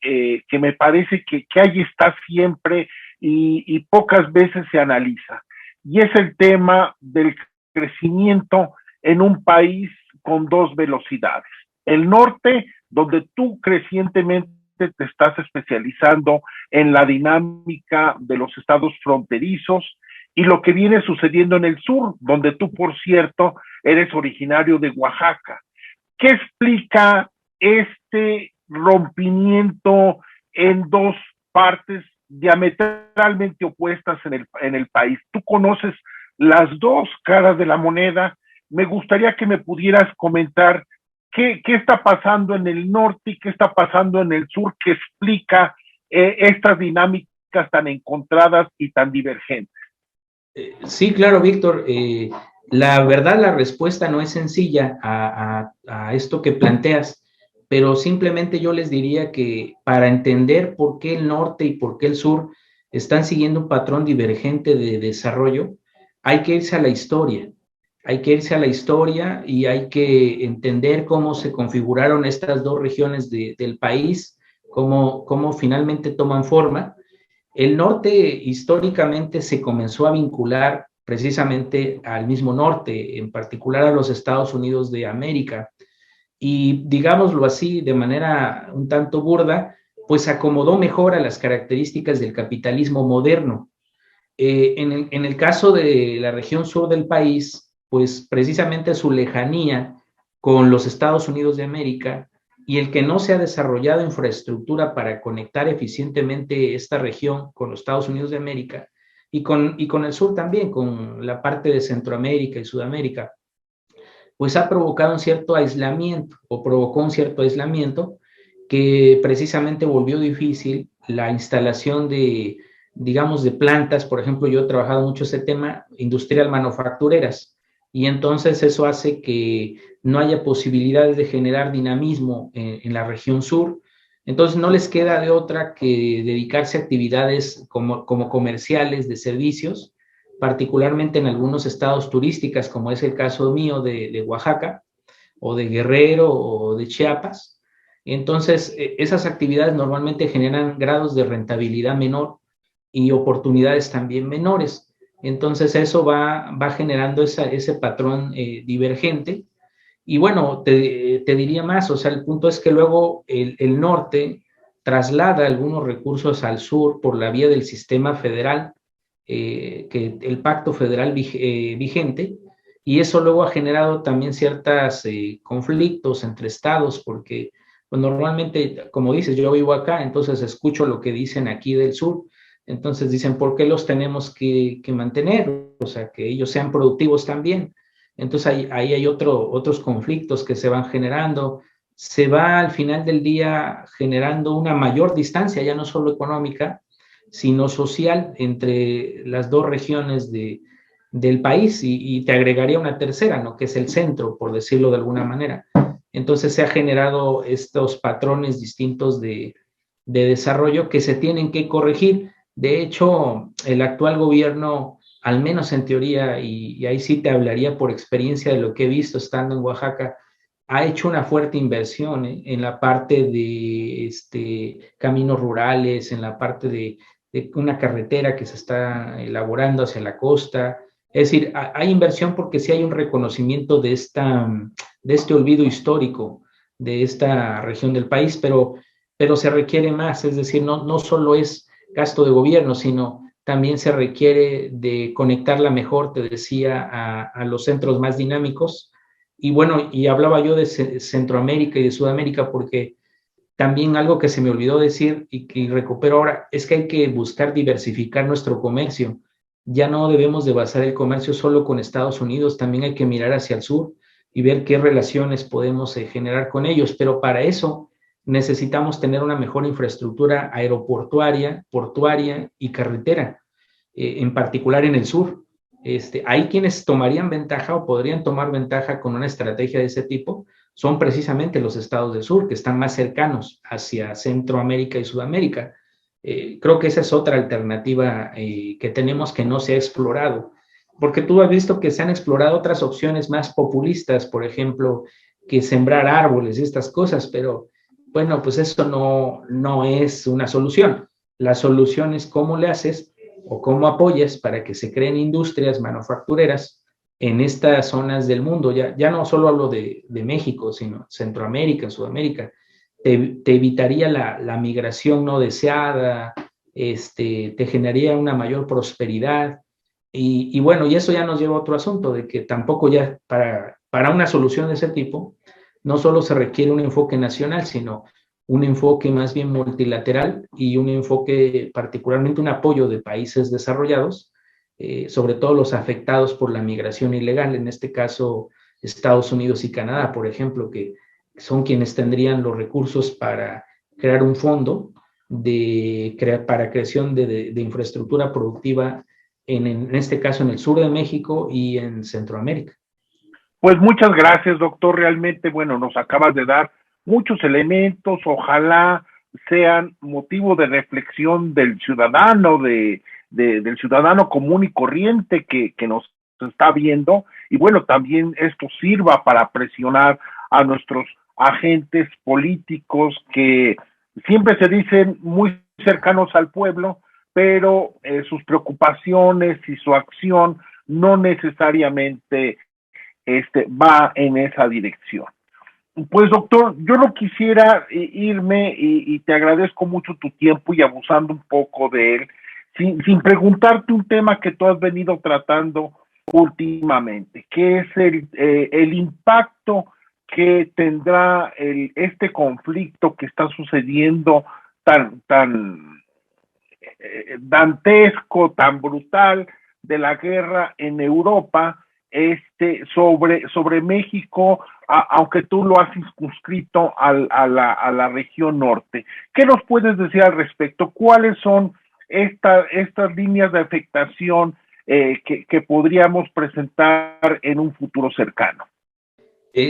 me parece que ahí está siempre y pocas veces se analiza, y es el tema del crecimiento en un país con dos velocidades. El norte, donde tú crecientemente te estás especializando en la dinámica de los estados fronterizos, y lo que viene sucediendo en el sur, donde tú, por cierto, eres originario de Oaxaca. ¿Qué explica este rompimiento en dos partes diametralmente opuestas en el país? Tú conoces las dos caras de la moneda. Me gustaría que me pudieras comentar qué está pasando en el norte y qué está pasando en el sur, que explica estas dinámicas tan encontradas y tan divergentes. Sí, claro, Víctor. La verdad, la respuesta no es sencilla a esto que planteas, pero simplemente yo les diría que para entender por qué el norte y por qué el sur están siguiendo un patrón divergente de desarrollo, hay que irse a la historia. Hay que irse a la historia y hay que entender cómo se configuraron estas dos regiones del país, cómo finalmente toman forma. El norte históricamente se comenzó a vincular precisamente al mismo norte, en particular a los Estados Unidos de América, y digámoslo así, de manera un tanto burda, pues acomodó mejor a las características del capitalismo moderno. En el caso de la región sur del país, pues precisamente su lejanía con los Estados Unidos de América y el que no se ha desarrollado infraestructura para conectar eficientemente esta región con los Estados Unidos de América y con el sur también, con la parte de Centroamérica y Sudamérica, pues ha provocado un cierto aislamiento o provocó un cierto aislamiento que precisamente volvió difícil la instalación de, digamos, de plantas. Por ejemplo, yo he trabajado mucho ese tema, industrial manufactureras, y entonces eso hace que no haya posibilidades de generar dinamismo en la región sur. Entonces no les queda de otra que dedicarse a actividades como comerciales de servicios, particularmente en algunos estados turísticos, como es el caso mío de Oaxaca, o de Guerrero, o de Chiapas. Entonces, esas actividades normalmente generan grados de rentabilidad menor y oportunidades también menores. Entonces, eso va generando ese patrón divergente. Y bueno, te diría más, o sea, el punto es que luego el norte traslada algunos recursos al sur por la vía del sistema federal, que el pacto federal vigente, y eso luego ha generado también ciertos conflictos entre estados, porque pues, normalmente, como dices, yo vivo acá, entonces escucho lo que dicen aquí del sur, entonces dicen, ¿por qué los tenemos que mantener? O sea, que ellos sean productivos también. Entonces ahí hay otros conflictos que se van generando. Se va al final del día generando una mayor distancia, ya no solo económica, sino social entre las dos regiones del país, y te agregaría una tercera, ¿no? Que es el centro, por decirlo de alguna manera. Entonces se ha generado estos patrones distintos de desarrollo que se tienen que corregir. De hecho, el actual gobierno, al menos en teoría, y ahí sí te hablaría por experiencia de lo que he visto estando en Oaxaca, ha hecho una fuerte inversión en la parte de caminos rurales, en la parte de una carretera que se está elaborando hacia la costa. Es decir, hay inversión porque sí hay un reconocimiento de este olvido histórico de esta región del país, pero se requiere más, es decir, no solo es gasto de gobierno, sino también se requiere de conectarla mejor, te decía, a los centros más dinámicos. Y bueno, y hablaba yo de Centroamérica y de Sudamérica porque también algo que se me olvidó decir y que recupero ahora es que hay que buscar diversificar nuestro comercio. Ya no debemos de basar el comercio solo con Estados Unidos, también hay que mirar hacia el sur y ver qué relaciones podemos generar con ellos, pero para eso necesitamos tener una mejor infraestructura aeroportuaria, portuaria y carretera, en particular en el sur. Hay quienes tomarían ventaja o podrían tomar ventaja con una estrategia de ese tipo, son precisamente los estados del sur, que están más cercanos hacia Centroamérica y Sudamérica. Creo que esa es otra alternativa que tenemos que no se ha explorado, porque tú has visto que se han explorado otras opciones más populistas, por ejemplo, que sembrar árboles y estas cosas, pero bueno, pues eso no es una solución. La solución es cómo le haces o cómo apoyas para que se creen industrias manufactureras en estas zonas del mundo. Ya no solo hablo de México, sino Centroamérica, Sudamérica. Te evitaría la migración no deseada, te generaría una mayor prosperidad. Y bueno, y eso ya nos lleva a otro asunto, de que tampoco ya para una solución de ese tipo, no solo se requiere un enfoque nacional, sino un enfoque más bien multilateral y un enfoque, particularmente un apoyo de países desarrollados, sobre todo los afectados por la migración ilegal, en este caso Estados Unidos y Canadá, por ejemplo, que son quienes tendrían los recursos para crear un fondo para creación de infraestructura productiva, en este caso en el sur de México y en Centroamérica. Pues muchas gracias, doctor. Realmente, bueno, nos acabas de dar muchos elementos. Ojalá sean motivo de reflexión del ciudadano, del ciudadano común y corriente que nos está viendo. Y bueno, también esto sirva para presionar a nuestros agentes políticos que siempre se dicen muy cercanos al pueblo, pero sus preocupaciones y su acción no necesariamente va en esa dirección. Pues doctor, yo no quisiera irme y te agradezco mucho tu tiempo y abusando un poco de él, sin preguntarte un tema que tú has venido tratando últimamente, que es el impacto que tendrá este conflicto que está sucediendo tan dantesco, tan brutal de la guerra en Europa, sobre México, aunque tú lo has circunscrito a la región norte. ¿Qué nos puedes decir al respecto? ¿Cuáles son estas líneas de afectación que podríamos presentar en un futuro cercano?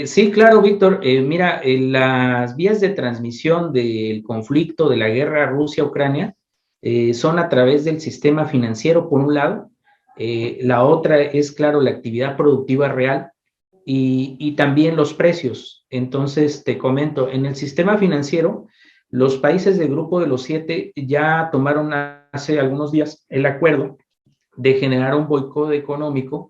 Sí, claro, Víctor. Mira, las vías de transmisión del conflicto de la guerra Rusia-Ucrania son a través del sistema financiero, por un lado. La otra es, claro, la actividad productiva real y también los precios. Entonces, te comento, en el sistema financiero, los países del Grupo de los 7 ya tomaron hace algunos días el acuerdo de generar un boicot económico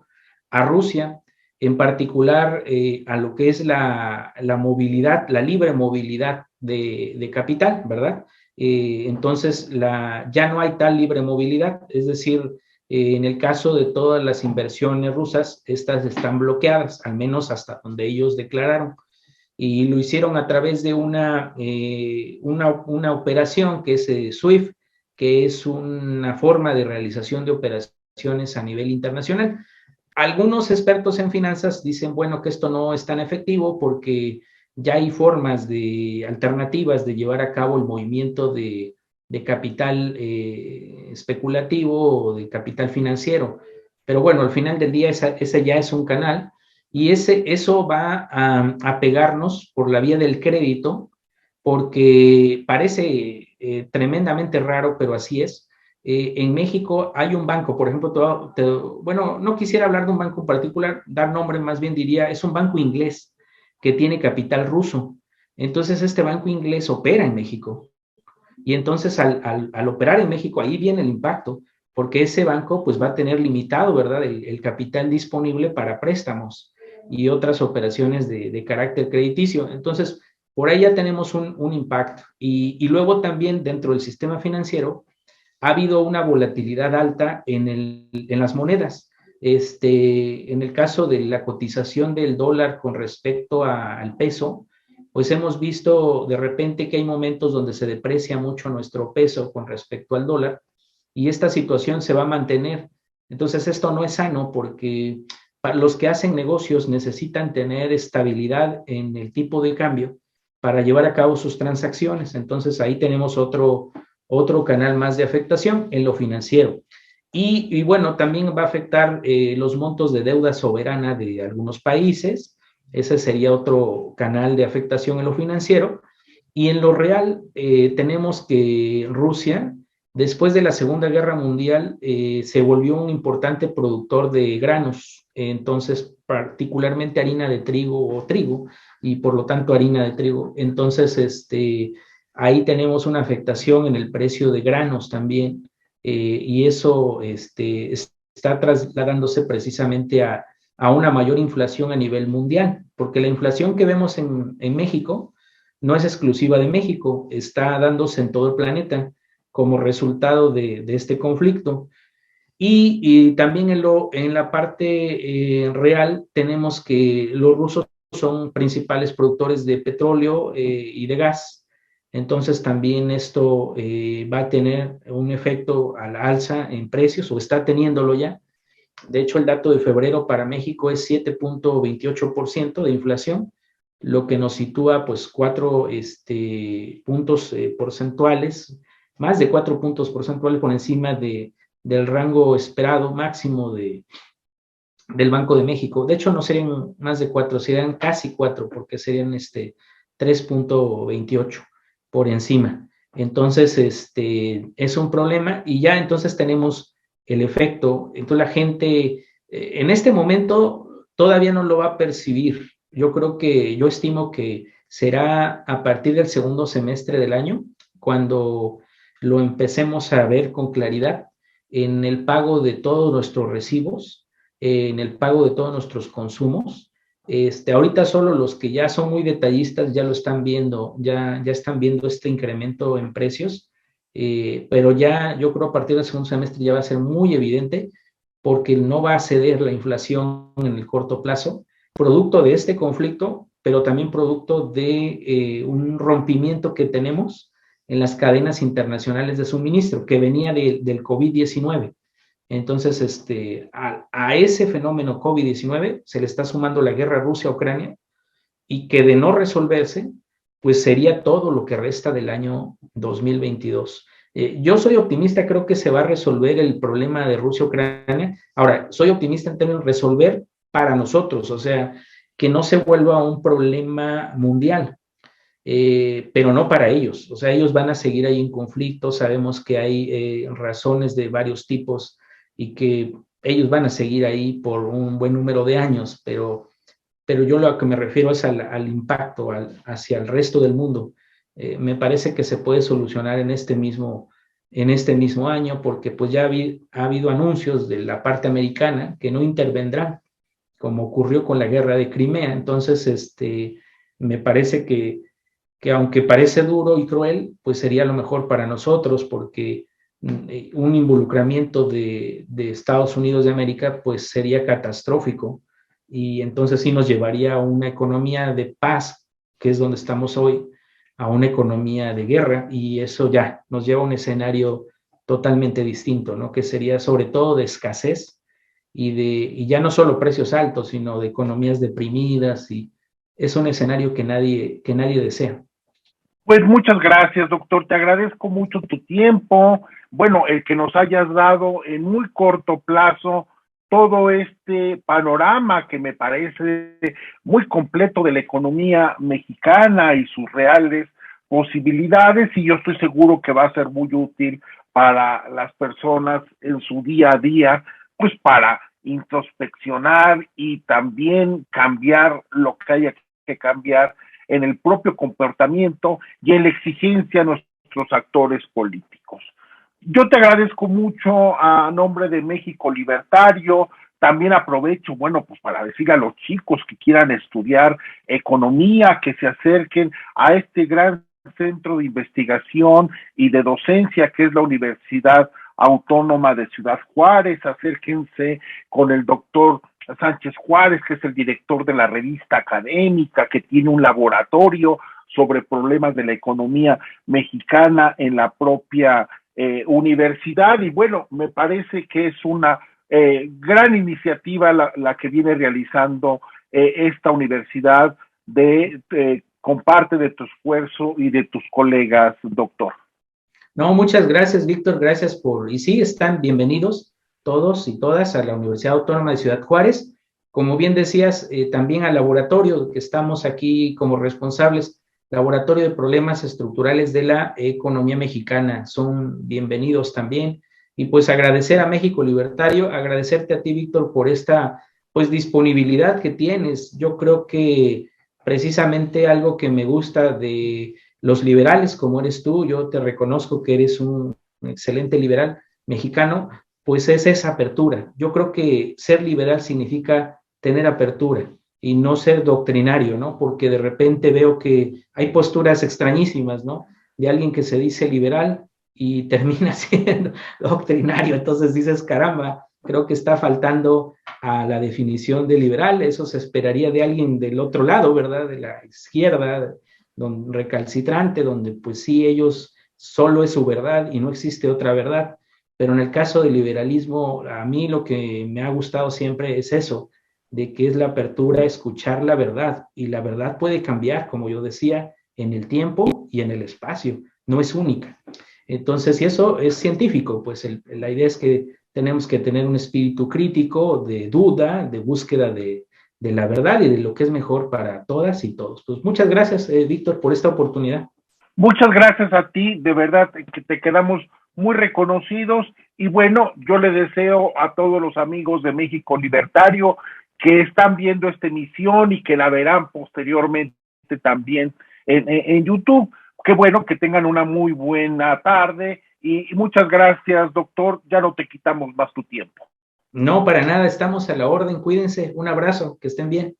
a Rusia, en particular a lo que es la movilidad, la libre movilidad de capital, ¿verdad? Entonces, ya no hay tal libre movilidad, es decir, en el caso de todas las inversiones rusas, estas están bloqueadas, al menos hasta donde ellos declararon. Y lo hicieron a través de una operación que es SWIFT, que es una forma de realización de operaciones a nivel internacional. Algunos expertos en finanzas dicen, bueno, que esto no es tan efectivo porque ya hay formas alternativas de llevar a cabo el movimiento de capital especulativo o de capital financiero. Pero bueno, al final del día ese ya es un canal y eso va a pegarnos por la vía del crédito, porque parece tremendamente raro, pero así es. En México hay un banco, por ejemplo, bueno, no quisiera hablar de un banco en particular, dar nombre, más bien diría, es un banco inglés que tiene capital ruso. Entonces, este banco inglés opera en México. Y entonces, al operar en México, ahí viene el impacto, porque ese banco pues va a tener limitado, ¿verdad?, el capital disponible para préstamos y otras operaciones de carácter crediticio. Entonces, por ahí ya tenemos un impacto. Y luego también dentro del sistema financiero, ha habido una volatilidad alta en las monedas. En el caso de la cotización del dólar con respecto al peso, pues hemos visto de repente que hay momentos donde se deprecia mucho nuestro peso con respecto al dólar y esta situación se va a mantener. Entonces esto no es sano porque para los que hacen negocios necesitan tener estabilidad en el tipo de cambio para llevar a cabo sus transacciones. Entonces ahí tenemos otro canal más de afectación en lo financiero. Y bueno, también va a afectar los montos de deuda soberana de algunos países. Ese sería otro canal de afectación en lo financiero. Y en lo real, tenemos que Rusia, después de la Segunda Guerra Mundial, se volvió un importante productor de granos, entonces particularmente harina de trigo o trigo, y por lo tanto harina de trigo. Entonces, ahí tenemos una afectación en el precio de granos también, y eso está trasladándose precisamente a una mayor inflación a nivel mundial, porque la inflación que vemos en México no es exclusiva de México, está dándose en todo el planeta como resultado de este conflicto. Y también en la parte real tenemos que los rusos son principales productores de petróleo y de gas. Entonces también esto va a tener un efecto a la alza en precios, o está teniéndolo ya. De hecho, el dato de febrero para México es 7.28% de inflación, lo que nos sitúa pues 4 puntos porcentuales, más de 4 puntos porcentuales por encima del rango esperado máximo del Banco de México. De hecho, no serían más de 4, serían casi 4, porque serían 3.28 por encima. Entonces, es un problema, y ya entonces tenemos el efecto. Entonces la gente en este momento todavía no lo va a percibir. Yo estimo que será a partir del segundo semestre del año cuando lo empecemos a ver con claridad en el pago de todos nuestros recibos, en el pago de todos nuestros consumos. Ahorita solo los que ya son muy detallistas ya lo están viendo, ya están viendo este incremento en precios, pero ya yo creo a partir del segundo semestre ya va a ser muy evidente, porque no va a ceder la inflación en el corto plazo, producto de este conflicto, pero también producto de un rompimiento que tenemos en las cadenas internacionales de suministro que venía del COVID-19. Entonces, a ese fenómeno COVID-19 se le está sumando la guerra Rusia-Ucrania, y que de no resolverse, pues sería todo lo que resta del año 2022. Yo soy optimista, creo que se va a resolver el problema de Rusia-Ucrania. Ahora, soy optimista en términos de resolver para nosotros, o sea, que no se vuelva un problema mundial, pero no para ellos. O sea, ellos van a seguir ahí en conflicto, sabemos que hay razones de varios tipos y que ellos van a seguir ahí por un buen número de años, pero yo lo que me refiero es al impacto hacia el resto del mundo. Me parece que se puede solucionar en este mismo año, porque pues ya ha habido anuncios de la parte americana que no intervendrán, como ocurrió con la guerra de Crimea. Entonces, me parece que aunque parece duro y cruel, pues sería lo mejor para nosotros, porque un involucramiento de Estados Unidos de América pues sería catastrófico, y entonces sí nos llevaría a una economía de paz, que es donde estamos hoy, a una economía de guerra, y eso ya nos lleva a un escenario totalmente distinto, ¿no? Que sería sobre todo de escasez y ya no solo precios altos, sino de economías deprimidas, y es un escenario que nadie desea. Pues muchas gracias, doctor. Te agradezco mucho tu tiempo. Bueno, el que nos hayas dado en muy corto plazo todo este panorama que me parece muy completo de la economía mexicana y sus reales posibilidades, y yo estoy seguro que va a ser muy útil para las personas en su día a día, pues para introspeccionar y también cambiar lo que haya que cambiar en el propio comportamiento y en la exigencia a nuestros actores políticos. Yo te agradezco mucho a nombre de México Libertario. También aprovecho, bueno, pues para decir a los chicos que quieran estudiar economía, que se acerquen a este gran centro de investigación y de docencia que es la Universidad Autónoma de Ciudad Juárez. Acérquense con el doctor Sánchez Juárez, que es el director de la revista académica, que tiene un laboratorio sobre problemas de la economía mexicana en la propia universidad. Y bueno, me parece que es una gran iniciativa la que viene realizando esta universidad con parte de tu esfuerzo y de tus colegas, doctor. No, muchas gracias, Víctor, gracias y sí, están bienvenidos. todos y todas a la Universidad Autónoma de Ciudad Juárez. Como bien decías, también al laboratorio que estamos aquí como responsables, Laboratorio de Problemas Estructurales de la Economía Mexicana, son bienvenidos también. Y pues agradecer a México Libertario, agradecerte a ti, Víctor, por esta pues disponibilidad que tienes. Yo creo que precisamente algo que me gusta de los liberales, como eres tú, yo te reconozco que eres un excelente liberal mexicano, pues es esa apertura. Yo creo que ser liberal significa tener apertura y no ser doctrinario, ¿no? Porque de repente veo que hay posturas extrañísimas, ¿no? De alguien que se dice liberal y termina siendo doctrinario. Entonces dices, caramba, creo que está faltando a la definición de liberal. Eso se esperaría de alguien del otro lado, ¿verdad? De la izquierda, recalcitrante, donde pues sí, ellos solo es su verdad y no existe otra verdad. Pero en el caso del liberalismo, a mí lo que me ha gustado siempre es eso, de que es la apertura a escuchar la verdad, y la verdad puede cambiar, como yo decía, en el tiempo y en el espacio, no es única. Entonces, y eso es científico, pues la idea es que tenemos que tener un espíritu crítico, de duda, de búsqueda de la verdad y de lo que es mejor para todas y todos. Pues muchas gracias, Víctor, por esta oportunidad. Muchas gracias a ti, de verdad que te quedamos muy reconocidos y bueno, yo le deseo a todos los amigos de México Libertario que están viendo esta emisión y que la verán posteriormente también en YouTube, que bueno, que tengan una muy buena tarde y muchas gracias, doctor, ya no te quitamos más tu tiempo. No, para nada, estamos a la orden, cuídense, un abrazo, que estén bien.